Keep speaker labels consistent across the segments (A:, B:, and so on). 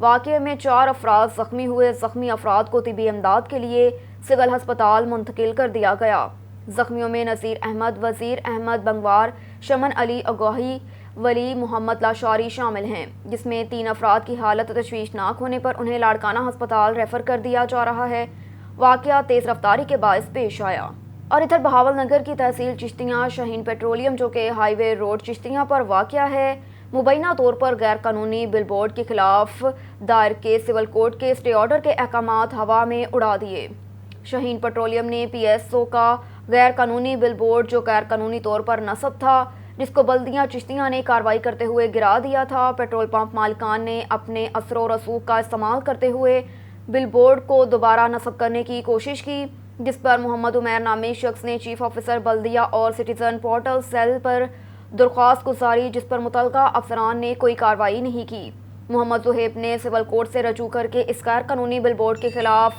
A: واقعے میں 4 افراد زخمی ہوئے۔ زخمی افراد کو طبی امداد کے لیے سول ہسپتال منتقل کر دیا گیا۔ زخمیوں میں نذیر احمد، وزیر احمد بنگوار، شمن علی اگوہی، ولی محمد لاشاری شامل ہیں، جس میں 3 افراد کی حالت تشویشناک ہونے پر انہیں لاڑکانہ ہسپتال ریفر کر دیا جا رہا ہے۔ واقعہ تیز رفتاری کے باعث پیش آیا۔ اور ادھر بہاول نگر کی تحصیل چشتیاں شاہین پیٹرولیم جو کہ ہائی وے روڈ چشتیاں پر واقع ہے، مبینہ طور پر غیر قانونی بل بورڈ کے خلاف دائر کے سول کوڈ کے اسٹے آرڈر کے احکامات ہوا میں اڑا دیے۔ شاہین پیٹرولیم نے پی ایس او کا غیر قانونی بل بورڈ جو غیر قانونی طور پر نصب تھا، جس کو بلدیہ چشتیاں نے کارروائی کرتے ہوئے گرا دیا تھا۔ پیٹرول پمپ مالکان نے اپنے اثر و رسوخ کا استعمال کرتے ہوئے بل بورڈ کو دوبارہ نصب کرنے کی کوشش کی، جس پر محمد عمیر نامی شخص نے چیف آفیسر بلدیہ اور سٹیزن پورٹل سیل پر درخواست گزاری، جس پر متعلقہ افسران نے کوئی کارروائی نہیں کی۔ محمد زہیب نے سول کورٹ سے رجوع کر کے اس غیر قانونی بل بورڈ کے خلاف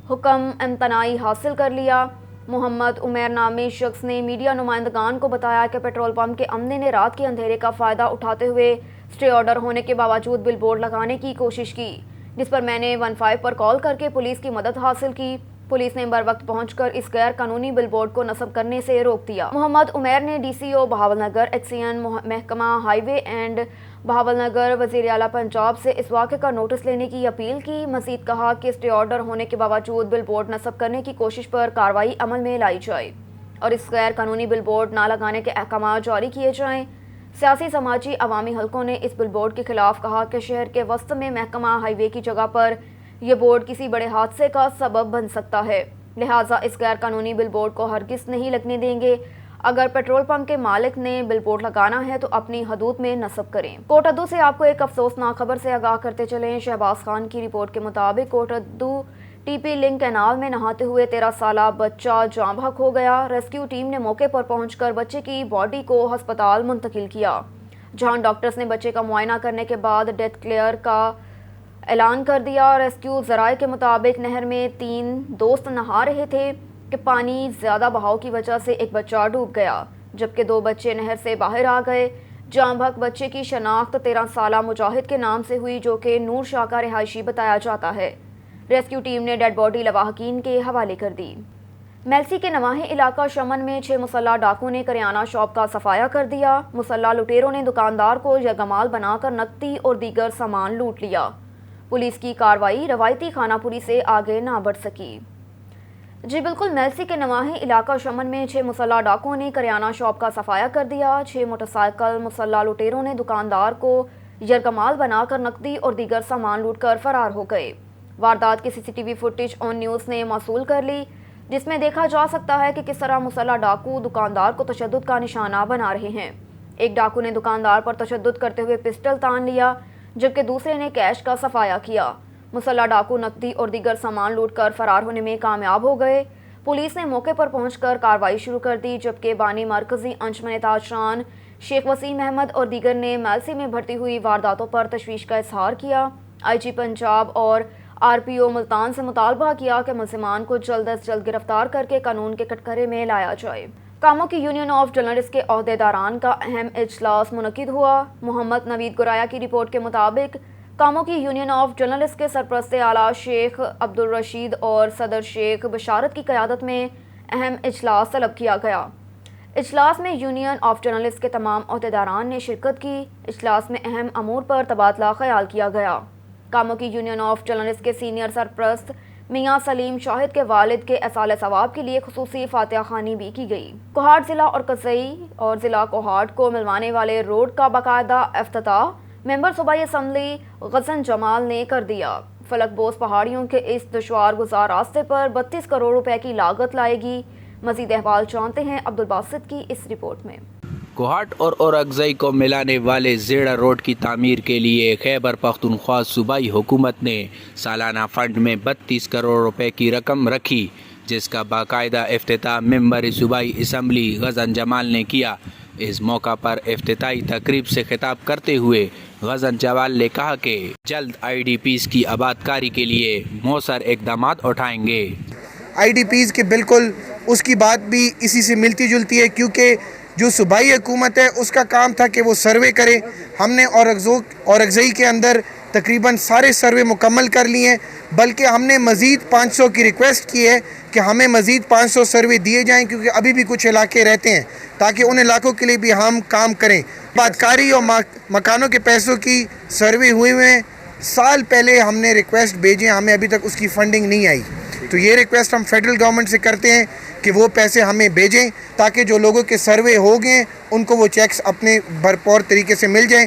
A: حکم امتناعی حاصل کر لیا۔ محمد عمیر نامی شخص نے میڈیا نمائندگان کو بتایا کہ پیٹرول پمپ کے عملے نے رات کے اندھیرے کا فائدہ اٹھاتے ہوئے اسٹے آرڈر ہونے کے باوجود بل بورڈ لگانے کی کوشش کی، جس پر میں نے 15 پر کال کر کے پولیس کی مدد حاصل کی۔ پولیس نے بروقت پہنچ کر اس غیر قانونی بل بورڈ کو نصب کرنے سے روک دیا۔ محمد عمیر نے D C O Bahawalnagar, H C N محکمہ highway and Bahawalnagar, وزیر اعلیٰ پنجاب سے اس واقعے کا نوٹس لینے کی اپیل کی۔ مزید کہا کہ اسٹے آرڈر ہونے کے باوجود بل بورڈ نصب کرنے کی کوشش پر کارروائی عمل میں لائی جائے اور اس غیر قانونی بل بورڈ نہ لگانے کے احکامات جاری کیے جائیں۔ سیاسی، سماجی، عوامی حلقوں نے اس بل بورڈ کے خلاف کہا کہ شہر کے وسط میں محکمہ ہائی وے کی جگہ پر یہ بورڈ کسی بڑے حادثے کا سبب بن سکتا ہے، لہٰذا اس غیر قانونی بل بورڈ کو ہرگز نہیں لگنے دیں گے۔ اگر پیٹرول پمپ کے مالک نے بل بورڈ لگانا ہے تو اپنی حدود میں نصب کریں۔ کوٹ ادو سے آپ کو ایک افسوسناک خبر سے آگاہ کرتے چلیں۔ شہباز خان کی رپورٹ کے مطابق کوٹ ادو ٹی پی لنک کینال میں نہاتے ہوئے 13 سالہ بچہ جاں بحق ہو گیا۔ ریسکیو ٹیم نے موقع پر پہنچ کر بچے کی باڈی کو ہسپتال منتقل کیا، جہاں ڈاکٹرز نے بچے کا معائنہ کرنے کے بعد ڈیتھ کلیئر کا اعلان کر دیا۔ ریسکیو ذرائع کے مطابق نہر میں 3 دوست نہا رہے تھے کہ پانی زیادہ بہاؤ کی وجہ سے ایک بچہ ڈوب گیا، جبکہ 2 بچے نہر سے باہر آ گئے۔ جاں بحق بچے کی شناخت 13 سالہ مجاہد کے نام سے ہوئی، جو کہ نور شاہ کا رہائشی بتایا جاتا ہے۔ ریسکیو ٹیم نے ڈیڈ باڈی لواحقین کے حوالے کر دی۔ میلسی کے نواحی علاقہ شمن میں 6 مسلح ڈاکو نے کریانہ شاپ کا صفایا کر دیا۔ مسلح لٹیروں نے دکاندار کو یرغمال بنا کر نقدی اور دیگر سامان لوٹ لیا۔ پولیس کی کارروائی روایتی خانہ پوری سے آگے نہ بڑھ سکی۔ جی بالکل، میلسی کے نواحی علاقہ شمن میں 6 مسلح ڈاکوؤں نے کریانہ شاپ کا صفایا کر دیا۔ 6 موٹر سائیکل مسلح لٹیروں نے دکاندار کو یرغمال بنا کر نقدی اور دیگر سامان لوٹ کر فرار ہو گئے۔ واردات کی سی سی ٹی وی فوٹیج آن نیوز نے موصول کر لی، جس میں دیکھا جا سکتا ہے کہ کس طرح مسلح ڈاکو دکاندار کو تشدد کا نشانہ بنا رہے ہیں۔ ایک ڈاکو نے دکاندار پر تشدد کرتے ہوئے پسٹل تان لیا، جبکہ دوسرے نے کیش کا صفایا کیا۔ مسلح ڈاکو نقدی اور دیگر سامان لوٹ کر فرار ہونے میں کامیاب ہو گئے۔ پولیس نے موقع پر پہنچ کر کارروائی شروع کر دی، جبکہ بانی مرکزی انجمن تاجران شیخ وسیم احمد اور دیگر نے میلسی میں بڑھتی ہوئی وارداتوں پر تشویش کا اظہار کیا۔ آئی جی پنجاب اور آر پی او ملتان سے مطالبہ کیا کہ ملزمان کو جلد از جلد گرفتار کر کے قانون کے کٹگرے میں لایا جائے۔ کاموں کی یونین آف جرنلسٹ کے عہدیداران کا اہم اجلاس منعقد ہوا۔ محمد نوید گرایا کی رپورٹ کے مطابق کاموں کی یونین آف جرنلسٹ کے سرپرست اعلیٰ شیخ عبدالرشید اور صدر شیخ بشارت کی قیادت میں اہم اجلاس طلب کیا گیا۔ اجلاس میں یونین آف جرنلسٹ کے تمام عہدیداران نے شرکت کی۔ اجلاس میں اہم امور پر تبادلہ خیال کیا گیا۔ کاموں کی یونین آف جرنلسٹ کے سینئر سرپرست میاں سلیم شاہد کے والد کے ایصال ثواب کے لیے خصوصی فاتحہ خوانی بھی کی گئی۔ کوہاٹ ضلع اور قزئی اور ضلع کوہاٹ کو ملوانے والے روڈ کا باقاعدہ افتتاح ممبر صوبائی اسمبلی غزن جمال نے کر دیا۔ فلک بوس پہاڑیوں کے اس دشوار گزار راستے پر 32 کروڑ روپے کی لاگت لائے گی۔ مزید احوال جانتے ہیں عبدالباسط کی اس رپورٹ میں۔
B: کوہاٹ اور اورکزئی کو ملانے والے زیڑا روڈ کی تعمیر کے لیے خیبر پختونخوا صوبائی حکومت نے سالانہ فنڈ میں 32 کروڑ روپے کی رقم رکھی، جس کا باقاعدہ افتتاح ممبر صوبائی اسمبلی غزن جمال نے کیا۔ اس موقع پر افتتاحی تقریب سے خطاب کرتے ہوئے غزن جمال نے کہا کہ جلد آئی ڈی پیز کی آباد کاری کے لیے مؤثر اقدامات اٹھائیں گے۔
C: آئی ڈی پیز کے بالکل اس کی بات بھی اسی سے ملتی جلتی ہے، کیونکہ جو صوبائی حکومت ہے اس کا کام تھا کہ وہ سروے کرے۔ ہم نے اورکزئی کے اندر تقریباً سارے سروے مکمل کر لیے ہیں، بلکہ ہم نے مزید 500 کی ریکویسٹ کی ہے کہ ہمیں مزید 500 سروے دیے جائیں، کیونکہ ابھی بھی کچھ علاقے رہتے ہیں، تاکہ ان علاقوں کے لیے بھی ہم کام کریں۔ آبادکاری اور مکانوں کے پیسوں کی سروے ہوئے ہیں، سال پہلے ہم نے ریکویسٹ بھیجے، ہمیں ابھی تک اس کی فنڈنگ نہیں آئی، تو یہ ریکویسٹ ہم فیڈرل گورنمنٹ سے کرتے ہیں کہ وہ پیسے ہمیں بھیجیں، تاکہ جو لوگوں کے سروے ہو گئے ان کو وہ چیکس اپنے بھرپور طریقے سے مل جائیں۔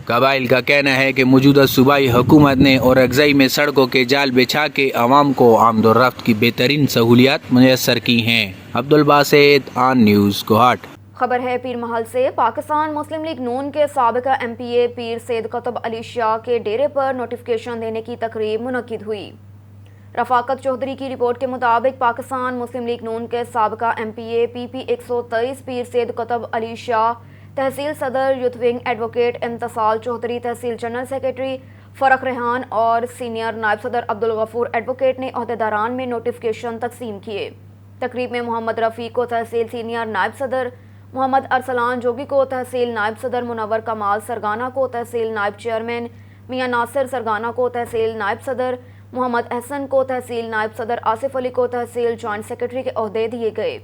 B: قبائل کا کہنا ہے کہ موجودہ صوبائی حکومت نے اورکزئی میں سڑکوں کے جال بچھا کے عوام کو آمد و رفت کی بہترین سہولیات میسر کی ہیں۔ عبدالباسط، آن نیوز، کوہاٹ۔
A: خبر ہے پیر محل سے۔ پاکستان مسلم لیگ نون کے سابقہ ایم پی اے پیر سید قطب علی شاہ کے ڈیرے پر نوٹیفکیشن دینے کی تقریب منعقد ہوئی۔ رفاقت چودھری کی رپورٹ کے مطابق پاکستان مسلم لیگ نون کے سابقہ ایم پی اے پی 123 پیر سید قطب علی شاہ، تحصیل صدر یوتھ ونگ ایڈوکیٹ امتصال چودھری، تحصیل جنرل سیکرٹری فرق ریحان اور سینئر نائب صدر عبدالغفور ایڈوکیٹ نے عہدیداران میں نوٹیفکیشن تقسیم کیے۔ تقریب میں محمد رفیق کو تحصیل سینئر نائب صدر، محمد ارسلان جوگی کو تحصیل نائب صدر، منور کمال سرگانہ کو تحصیل نائب چیئرمین، میاں ناصر سرگانہ کو تحصیل نائب صدر، محمد احسن کو تحصیل نائب صدر، آصف علی کو تحصیل جوائنٹ سیکرٹری کے عہدے دیے گئے۔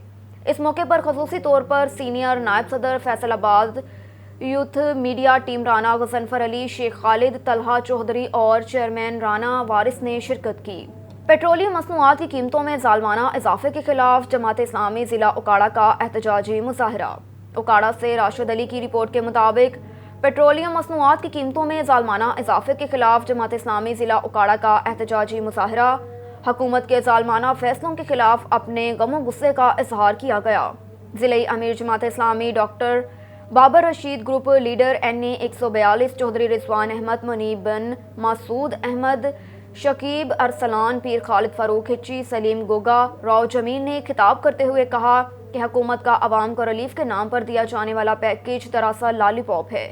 A: اس موقع پر خصوصی طور پر سینئر نائب صدر Faisalabad youth media team Rana Ghazanfar Ali, Sheikh Khalid, Talha Chaudhry اور چیئرمین رانا وارث نے شرکت کی۔ پیٹرولیم مصنوعات کی قیمتوں میں ظالمانہ اضافے کے خلاف جماعت اسلامی ضلع اکاڑہ کا احتجاجی مظاہرہ۔ اکاڑہ سے راشد علی کی رپورٹ کے مطابق پیٹرولیم مصنوعات کی قیمتوں میں ظالمانہ اضافے کے خلاف جماعت اسلامی ضلع اکاڑہ کا احتجاجی مظاہرہ۔ حکومت کے ظالمانہ فیصلوں کے خلاف اپنے غم و غصے کا اظہار کیا گیا۔ ضلعی امیر Jamaat Islami doctor Babar Rashid, group leader NA 142 Chaudhry Rizwan Ahmad, Munib bin Masood Ahmad, Shakeeb Arsalan, Pir Khalid Farooq Hachi, Saleem Goga, Rao Jameel نے خطاب کرتے ہوئے کہا کہ حکومت کا عوام کو ریلیف کے نام پر دیا جانے والا پیکیج دراصل لالی پاپ ہے۔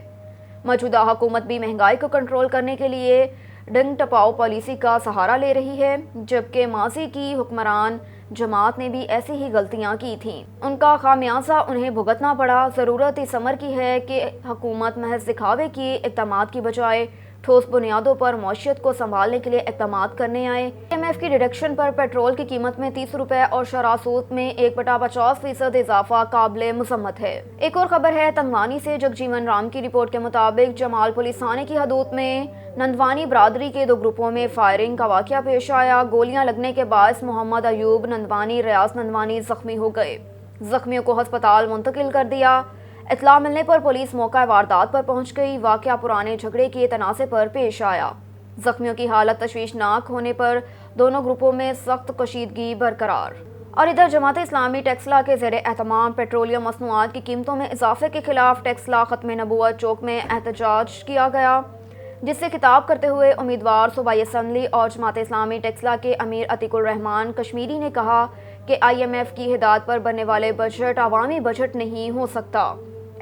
A: موجودہ حکومت بھی مہنگائی کو کنٹرول کرنے کے لیے ڈنگ ٹپاؤ پالیسی کا سہارا لے رہی ہے، جبکہ ماضی کی حکمران جماعت نے بھی ایسی ہی غلطیاں کی تھیں، ان کا خامیازہ انہیں بھگتنا پڑا۔ ضرورت اس امر کی ہے کہ حکومت محض دکھاوے کی اقدامات کی بجائے ٹھوس بنیادوں پر معیشت کو سنبھالنے کے لیے اقدامات کرنے آئے۔ IMF کی ڈیڈکشن پر پیٹرول کی قیمت میں 30 روپے اور شرح سود میں 1/50% اضافہ قابل مذمت ہے۔ ایک اور خبر ہے تنگوانی سے۔ جگجیون رام کی رپورٹ کے مطابق جمال پولیس تھانے کی حدود میں نندوانی برادری کے 2 گروپوں میں فائرنگ کا واقعہ پیش آیا۔ گولیاں لگنے کے باعث محمد ایوب نندوانی، ریاض نندوانی زخمی ہو گئے۔ زخمیوں کو ہسپتال منتقل کر دیا۔ اطلاع ملنے پر پولیس موقع واردات پر پہنچ گئی۔ واقعہ پرانے جھگڑے کے تنازع پر پیش آیا۔ زخمیوں کی حالت تشویشناک ہونے پر دونوں گروپوں میں سخت کشیدگی برقرار۔ اور ادھر جماعت اسلامی ٹیکسلا کے زیر اہتمام پیٹرولیم مصنوعات کی قیمتوں میں اضافے کے خلاف ٹیکسلا ختم نبوت چوک میں احتجاج کیا گیا، جس سے خطاب کرتے ہوئے امیدوار صوبائی اسمبلی اور جماعت اسلامی ٹیکسلا کے امیر عتیق الرحمان کشمیری نے کہا کہ IMF کی ہدایت پر بننے والے بجٹ عوامی بجٹ نہیں ہو سکتا۔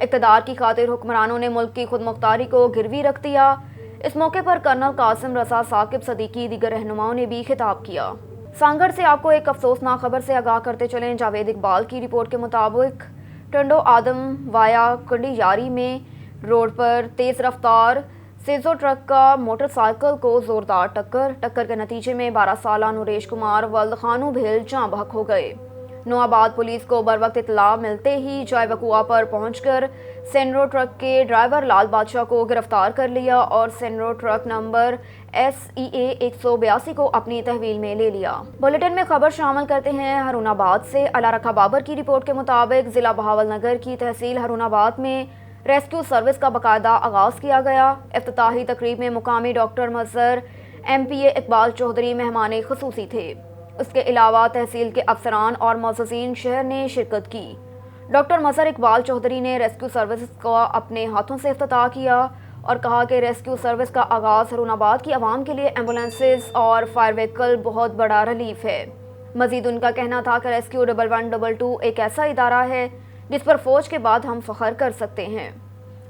A: اقتدار کی خاطر حکمرانوں نے ملک کی خود مختاری کو گروی رکھ دیا۔ اس موقع پر کرنل قاسم رضا، ثاقب صدیقی، دیگر رہنماؤں نے بھی خطاب کیا۔ سانگڑ سے آپ کو ایک افسوسناک خبر سے آگاہ کرتے چلیں۔ جاوید اقبال کی رپورٹ کے مطابق ٹنڈو آدم وایا کنڈی یاری میں روڈ پر تیز رفتار سیزو ٹرک کا موٹر سائیکل کو زوردار ٹکر کے نتیجے میں 12 سالہ نریش کمار ولد خانو بھیل جاں بحق ہو گئے۔ نوآباد پولیس کو بروقت اطلاع ملتے ہی جائے وقوع پر پہنچ کر سینرو ٹرک کے ڈرائیور لال بادشاہ کو گرفتار کر لیا اور سینرو ٹرک نمبر SEA 182 کو اپنی تحویل میں لے لیا۔ بلیٹن میں خبر شامل کرتے ہیں ہارون آباد سے۔ علا رکھا بابر کی رپورٹ کے مطابق ضلع بہاول نگر کی تحصیل ہارون آباد میں ریسکیو سروس کا باقاعدہ آغاز کیا گیا۔ افتتاحی تقریب میں مقامی ڈاکٹر مظہر MPA اقبال چودھری مہمان خصوصی تھے۔ اس کے علاوہ تحصیل کے افسران اور معززین شہر نے شرکت کی۔ ڈاکٹر مظہر اقبال چودھری نے ریسکیو سروس کا اپنے ہاتھوں سے افتتاح کیا اور کہا کہ ریسکیو سروس کا آغاز ہارون آباد کی عوام کے لیے ایمبولینسز اور فائر وہیکل بہت بڑا ریلیف ہے۔ مزید ان کا کہنا تھا کہ ریسکیو 1122 ایک ایسا ادارہ ہے جس پر فوج کے بعد ہم فخر کر سکتے ہیں۔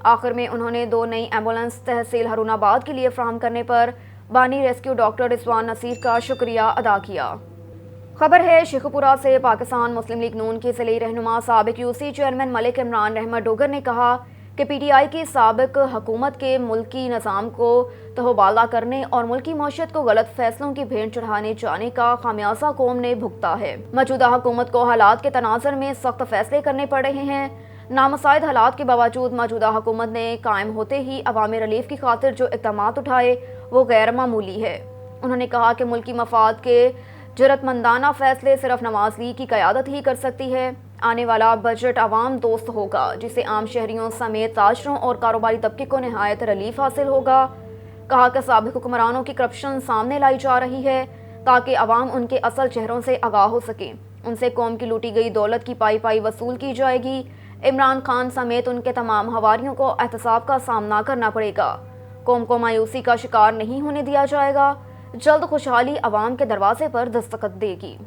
A: آخر میں انہوں نے 2 نئی ایمبولینس تحصیل ہارون آباد کے لیے فراہم کرنے پر بانی ریسکیو ڈاکٹر رضوان نصیر کا شکریہ ادا کیا۔ خبر ہے شیخو پورہ سے۔ پاکستان مسلم لیگ نون کے ضلعی رہنما سابق UC چیئرمین ملک عمران رحمت ڈوگر نے کہا کہ پی ٹی آئی کی سابق حکومت کے ملکی نظام کو تہوبالا کرنے اور ملکی معیشت کو غلط فیصلوں کی بھینٹ چڑھانے جانے کا خمیازہ قوم نے بھگتا ہے۔ موجودہ حکومت کو حالات کے تناظر میں سخت فیصلے کرنے پڑ رہے ہیں۔ نامساعد حالات کے باوجود موجودہ حکومت نے قائم ہوتے ہی عوامی ریلیف کی خاطر جو اقدامات اٹھائے وہ غیر معمولی ہے۔ انہوں نے کہا کہ ملکی مفاد کے جرأت مندانہ فیصلے صرف نواز لیگ کی قیادت ہی کر سکتی ہے۔ آنے والا بجٹ عوام دوست ہوگا جسے عام شہریوں سمیت تاجروں اور کاروباری طبقے کو نہایت ریلیف حاصل ہوگا۔ کہا کہ سابق حکمرانوں کی کرپشن سامنے لائی جا رہی ہے تاکہ عوام ان کے اصل چہروں سے آگاہ ہو سکے۔ ان سے قوم کی لوٹی گئی دولت کی پائی پائی وصول کی جائے گی۔ عمران خان سمیت ان کے تمام حواریوں کو احتساب کا سامنا کرنا پڑے گا۔ قوم کو مایوسی کا شکار نہیں ہونے دیا جائے گا۔ جلد خوشحالی عوام کے دروازے پر دستخط دے گی۔